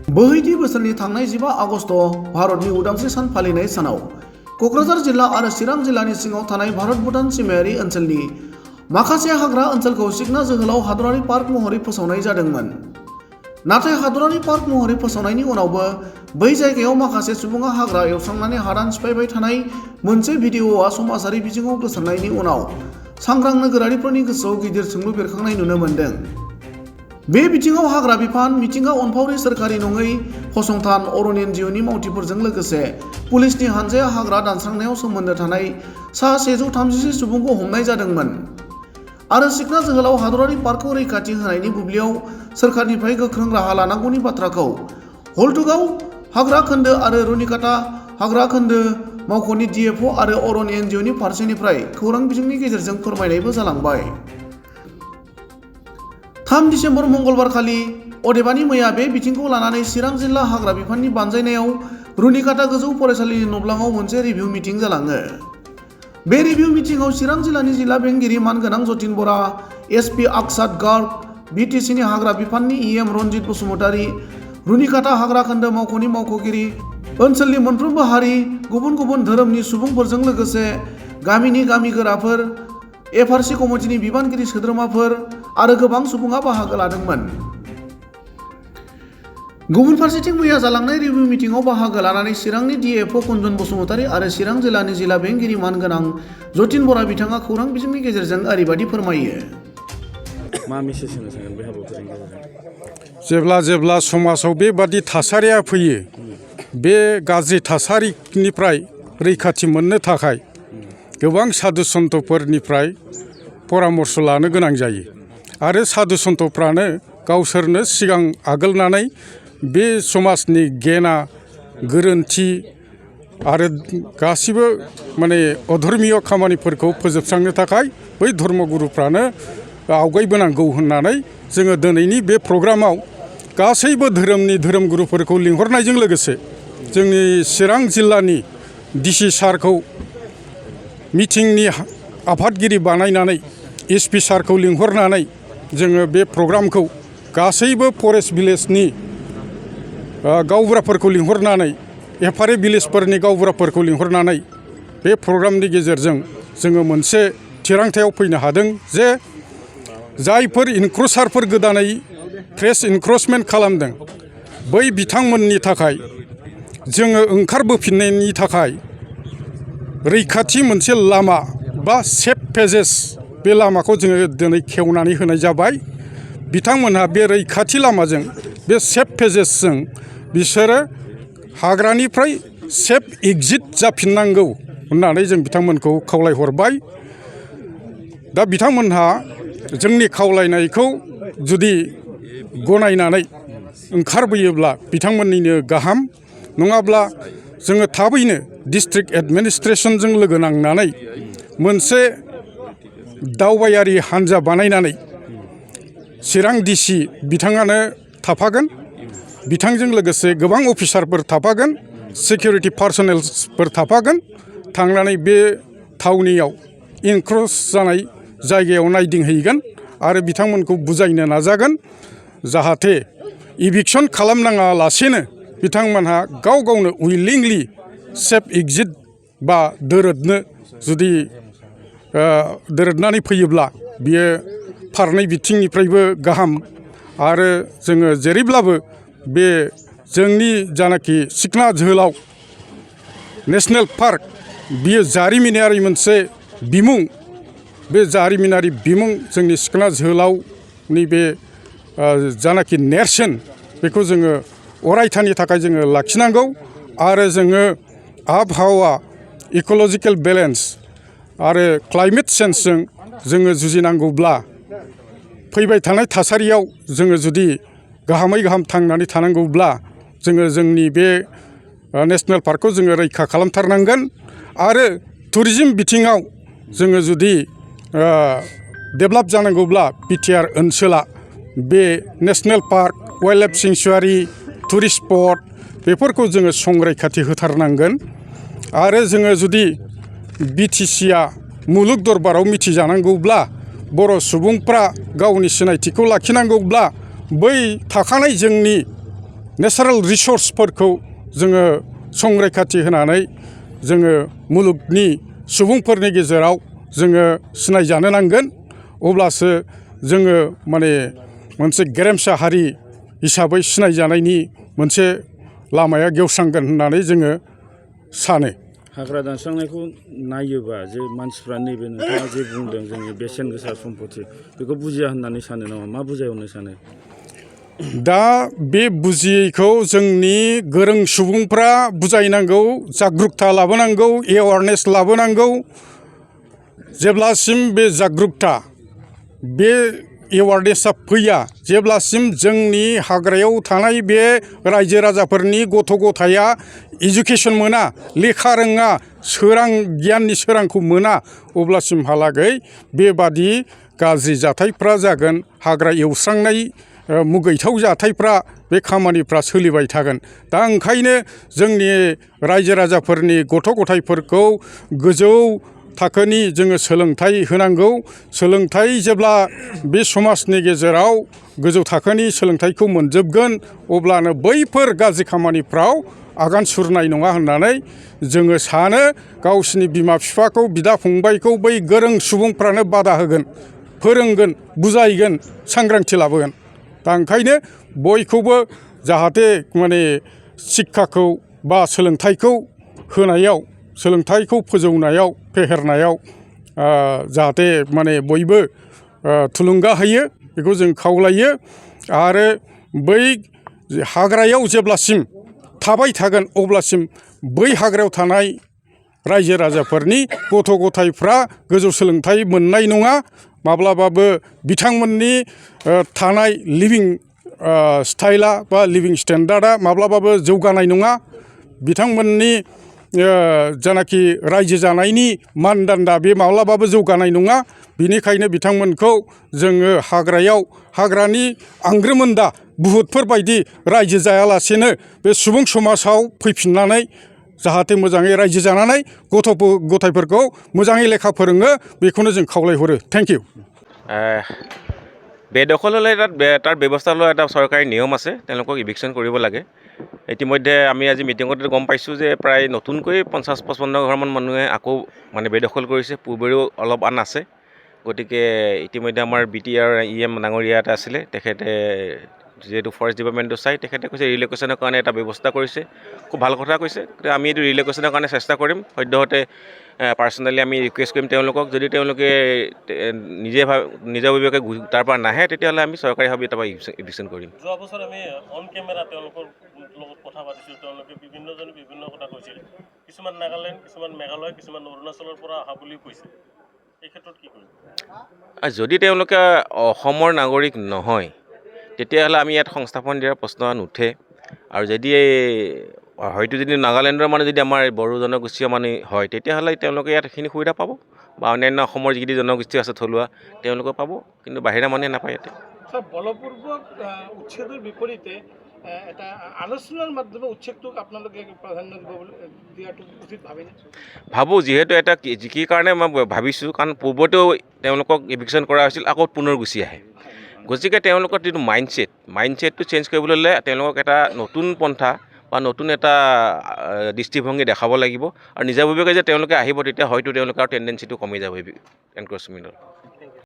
बोहैथि बोसोरनि थांनाय 15 आगस्ट भारतनि उदांस्रि सान फालिनाय सानाव क'क्राझार जिल्ला आरो चिरां जिल्लानि सिङाव थानाय भारत भुटान सिमायारि ओनसोलनि माखासे हाग्रा ओनसोलखौ सिखना जोहोलाव हादरारि पार्क महरै फोसावनाय जादोंमोन। नाथाय हादरारि पार्क महरै फोसावनायनि उनावबो बै जायगायाव माखासे सुबुङा हाग्रा एवस्रांनानै हादान सिफायबाय थानाय मोनसे भिडिअ'आ समाजारि बिजोङाव गोसारनायनि उनाव सांग्रां नोगोरारिफोरनि गोसोआव गिदिर सोंलु बेरखांनाय नुनो मोन्दों। बे बिथिङाव हाग्रा बिफान, मिथिंगा अनफावरि सोरखारि नङै फसंथान, अरन एनजिअ'नि मावथिफोरजों लोगोसे पुलिसनि हानजाया हाग्रा दानस्रांनायाव सोमोन्दो थानाय सा 130 सुबुंखौ हमनाय जादोंमोन आरो सिखना जोहोलाव हादरारि पार्कखौ रैखाथि होनायनि बुब्लियाव सोरखारनिफ्राय गोख्रों राहा लानांगौनि बाथ्राखौ हलथुगाव हाग्रा खोन्दो आरो रुनिकाटा हाग्रा खोन्दो मावख'नि DFO आरो अरन एनजिअ'नि फारसेनिफ्राय खौरां बिजोंनि गेजेरजों फोरमायनायबो जालांबाय। 3 दिसेम्बर मंगलबार खालि अदेबानि मैया बे बिथिंखौ लानानै चिरां जिल्ला हाग्रा बिफाननि बानजायनायाव रुनिकाटा गोजौ फरायसालिनि नब्लाङाव मोनसे रिभिउ मिटिं जालाङो। बे रिभिउ मिटिंआव चिरां जिल्लानि जिल्ला बेंगिरि मानगोनां जतिन बरा, SP आक्साद गार्ग, BTCनि हाग्रा बिफाननि EM रनजित बसुमतारी, रुनिकाटा हाग्रा खोन्दो मावख'नि मावख'गिरि, ओनसोलनि मोनफ्रोमबो हारि, गुबुन गुबुन धोरोमनि सुबुंफोरजों लोगोसे गामिनि गामिगोराफोर, FRC कमिटिनि बिबानगिरि सोद्रोमाफोर आरो गोबां सुबुङा बाहागो लादोंमोन। गुबुन फारसेथिं मैया जालांनाय रिभिउ मिटिंआव बाहागो लानानै चिरांनि DFO कुन्जन बसुमतारी आरो चिरां जिल्लानि जिल्ला बेंगिरि मानगोनां जतिन बरा बिथाङा खौरां बिजोंनि गेजेरजों ओरैबायदि फोरमायो। मा मेसेज होनो सानगोन बे हाबाफारिनि गेजेरजों? जेब्ला समाजाव बेबादि थासारिया फैयो, बे गाज्रि थासारिनिफ्राय रैखाथि मोननो थाखाय गोबां साधु सन्तफोरनिफ्राय परामर्श लानो गोनां जायो आरो साधु सन्तफ्रानो गावसोरनो सिगां आगोलनानै बे समाजनि गेना गोरोन्थि आरो गासिबो अधर्मीय खामानिफोरखौ फोजोबस्रांनो थाखाय बै धर्मगुरुफ्रानो आवगायबोनांगौ होननानै जोङो दिनैनि बे प्रग्रामाव गासैबो धोरोमनि धोरोमगुरुफोरखौ लिंहरनायजों लोगोसे जोंनि चिरां जिल्लानि DC सारखौ मिटिंनि आफादगिरि बानायनानै SP सारखौ लिंहरनानै जोङो बे प्रग्रामखौ गासैबो फरेस्ट भिलेजनि गावबुराफोरखौ लिंहरनानै FRA भिलेजफोरनि गावबुराफोरखौ लिंहरनानै बे प्रग्रामनि गेजेरजों जोङो मोनसे थिरांथायाव फैनो हादों जे जायफोर इनक्रुसारफोर गोदानै फ्रेश इनक्रचमेन्ट खालामदों बै बिथांमोननि थाखाय जोङो ओंखारबोफिननायनि थाखाय रैखाथि मोनसे लामा बा सेफ पेजेस बे लामाखौ जोङो दिनै खेवनानै होनाय जाबाय। बिथांमोनहा बे रैखाथि लामाजों बे सेफ पेजेसजों बिसोरो हाग्रानिफ्राय सेफ एग्जिट जाफिननांगौ होननानै जों बिथांमोनखौ खावलायहरबाय। दा बिथांमोनहा जोंनि खावलायनायखौ जुदि गनायनानै ओंखारबोयोब्ला बिथांमोननिनो गाहाम, नङाब्ला जोङो थाबैनो डिस्ट्रिक्ट एडमिनिस्ट्रेसनजों लोगो नांनानै मोनसे दावबायारि हान्जा बानायनानै चिरां DC बिथाङानो थाफागोन, बिथांजों लोगोसे गोबां अफिसारफोर थाफागोन, सिकिउरिटि पार्सनेल्सफोर थाफागोन, थांनानै बे थावनियाव इनक्रच जानाय जायगायाव नायदिंहैगोन आरो बिथांमोनखौ बुजायनो नाजागोन जाहाथे इभिक्सन खालामनाङा लासेनो बिथांमोनहा गाव गावनो उइलिंलि सेफ एग्जिट बा दोरोदनो जुदि दोरोदनानै फैयोब्ला बियो फारनै बिथिंनिफ्रायबो गाहाम आरो जोङो जेरैब्लाबो बे जोंनि जानाखि सिखना जोहोलाव नेशनेल पार्क बियो जारिमिनारि मोनसे बिमुं, बे जारिमिनारि बिमुं जोंनि सिखना जोहोलावनि बे जानाखि नेरसोन बेखौ जोङो अरायथानि थाखाय जोङो लाखिनांगौ आरो जोङो आबहावा इक'लजिकेल बेलेन्स आरो क्लाइमेट चेन्जजों जोङो जुजिनांगौब्ला फैबाय थानाय थासारियाव जोङो जुदि गाहामै गाहाम थांनानै थानांगौब्ला जोङो जोंनि बे नेशनेल पार्कखौ जोङो रैखा खालामथारनांगोन आरो टुरिजिम बिथिङाव जोङो जुदि डेभेलप जानांगौब्ला BTR ओनसोला बे national park, wildlife sanctuary, tourist spot बेफोरखौ जोङो संरैखाथि होथारनांगोन आरो जोङो जुदि BTCआ मुलुग दरबाराव मिथिजानांगौब्ला बर' सुबुंफ्रा गावनि सिनायथिखौ लाखिनांगौब्ला बै थाखानाय जोंनि नेचारेल रिसर्सफोरखौ जोङो संरैखाथि होनानै जोङो मुलुगनि सुबुंफोरनि गेजेराव जोङो सिनायजानो नांगोन अब्लासो जोङो माने मोनसे गेरेमसा हारि हिसाबै सिनायजानायनि मोनसे लामाया गेवस्रांगोन होननानै जोङो सानो हाग्रा दानस्रांनायखौ नायोबा जे मानसिफ्रा नैबे नोंथाङा जे बुंदों जोंनि बेसेन गोसा सम्पति बेखौ बुजिया होननानै सानो नामा मा बुजायहरनो सानो दा बे बुजियैखौ जोंनि गोरों सुबुंफ्रा बुजायनांगौ जागरूकता लाबोनांगौ एवारनेस लाबोनांगौ जेब्लासिम बे जागरूकता बे एवारनेसा फैया जेब्लासिम जोंनि हाग्रायाव थानाय बे रायजो राजाफोरनि गथ' गथाया इडुकेसन मोना लेखा रोङा सोरां गियाननि सोरांखौ मोना अब्लासिमहालागै बेबादि गाज्रि जाथायफ्रा जागोन हाग्रा एवस्रांनाय मुगैथाव जाथायफ्रा बे खामानिफ्रा सोलिबाय थागोन दा ओंखायनो जोंनि रायजो राजाफोरनि गथ' गथायफोरखौ गोजौ थाखोनि जोङो सोलोंथाइ होनांगौ सोलोंथाइ जेब्ला बे समाजनि गेजेराव गोजौ थाखोनि सोलोंथाइखौ मोनजोबगोन अब्लानो बैफोर गाज्रि खामानिफ्राव आगान सुरनाय नङा होननानै जोङो सानो गावसिनि बिमा बिफाखौ बिदा फंबायखौ बै गोरों सुबुंफ्रानो बादा होगोन फोरोंगोन बुजायगोन सांग्रांथि लाबोगोन दा ओंखायनो बयखौबो जाहाथे माने शिक्षाखौ बा सोलोंथाइखौ होनायाव सोलोंथाइखौ फोजौनायाव फेहेरनायाव जाहाथे माने बयबो थुलुंगा होयो बेखौ जों खावलायो आरो बै हाग्रायाव जेब्लासिम थाबाय थागोन अब्लासिम बै हाग्रायाव थानाय रायजो राजाफोरनि गथ' गथायफ्रा गोजौ सोलोंथाइ मोननाय नङा माब्लाबाबो बिथांमोननि थानाय लिभिं स्टाइला बा लिभिं स्टेन्डार्डआ माब्लाबाबो जौगानाय नङा बिथांमोननि जानाखि रायजो जानायनि मानदान्दा बे माब्लाबाबो जौगानाय नङा बिनिखायनो बिथांमोनखौ जोङो हाग्रायाव हाग्रानि आंग्रोमोन्दा बुहुतफोरबायदि रायजो जायालासेनो बे सुबुं समाजाव फैफिननानै जाहाथे मोजाङै रायजो जानानै गथ' गथायफोरखौ मोजाङै लेखा फोरोङो बेखौनो जों खावलायहरो थेंक इउ বেদখল হ'লে তাৰ ব্যৱস্থা লোৱা এটা চৰকাৰী নিয়ম আছে তেওঁলোকক ইভিকশ্যন কৰিব লাগে ইতিমধ্যে আমি আজি মিটিঙতে গম পাইছোঁ যে প্ৰায় নতুনকৈ 50-55 ঘৰমান মানুহে আকৌ মানে বেদখল কৰিছে পূৰ্বেও অলপ আন আছে গতিকে ইতিমধ্যে আমাৰ BTR EM ডাঙৰীয়া এটা আছিলে তেখেতে যেহেতু ফৰেষ্ট ডিপাৰ্টমেণ্টটো চাই তেখেতে কৈছে ৰিলেকুশ্যনৰ কাৰণে এটা ব্যৱস্থা কৰিছে খুব ভাল কথা কৈছে আমি এইটো ৰিলেকুশ্যনৰ কাৰণে চেষ্টা কৰিম সদ্যহতে পাৰ্চনেলি আমি ৰিকুৱেষ্ট কৰিম তেওঁলোকক যদি তেওঁলোকে নিজাববীয়াকৈ তাৰ পৰা নাহে তেতিয়াহ'লে আমি চৰকাৰীভাৱে তাৰপৰা ইভিকশ্যন কৰিম যোৱা বছৰ আমি অন কেমেৰা তেওঁলোকৰ লগত কথা পাতিছিলোঁ তেওঁলোকে বিভিন্নজনে বিভিন্ন কথা কৈছিল কিছুমান নাগালেণ্ড কিছুমান মেঘালয় কিছুমান অৰুণাচলৰ পৰা অহা বুলিও কৈছে এই ক্ষেত্ৰত কি কৰিম যদি তেওঁলোকে অসমৰ নাগৰিক নহয় তেতিয়াহ'লে আমি ইয়াত সংস্থাপন দিয়াৰ প্ৰশ্ন নুঠে আৰু যদি হয়তো যদি নাগালেণ্ডৰ মানুহ যদি আমাৰ বড়ো জনগোষ্ঠীয় মানুহ হয় তেতিয়াহ'লে তেওঁলোকে ইয়াত সেইখিনি সুবিধা পাব বা অন্যান্য অসমৰ যিখিনি জনগোষ্ঠী আছে থলুৱা তেওঁলোকে পাব কিন্তু বাহিৰা মানুহে নাপায় ইয়াতে বলপূৰ্বক উচ্ছেদৰ বিপৰীতে এটা আলোচনাৰ মাধ্যমে উচ্ছেদটোক আপোনালোকে প্ৰাধান্য দিয়াটো উচিত ভাবেনে ভাবোঁ যিহেতু এটা কি কাৰণে মই ভাবিছোঁ কাৰণ পূৰ্বতেও তেওঁলোকক ইভিকশ্যন কৰা হৈছিল আকৌ পুনৰ গুচি আহে গতিকে তেওঁলোকৰ যিটো মাইণ্ডছেটটো চেঞ্জ কৰিবলৈ হ'লে তেওঁলোকক এটা নতুন পন্থা বা নতুন এটা দৃষ্টিভংগী দেখাব লাগিব আৰু নিজাববীয়াকৈ যে তেওঁলোকে আহিব তেতিয়া হয়তো তেওঁলোকৰ টেণ্ডেঞ্চিটো কমি যাব এনক্ৰচমেণ্টৰ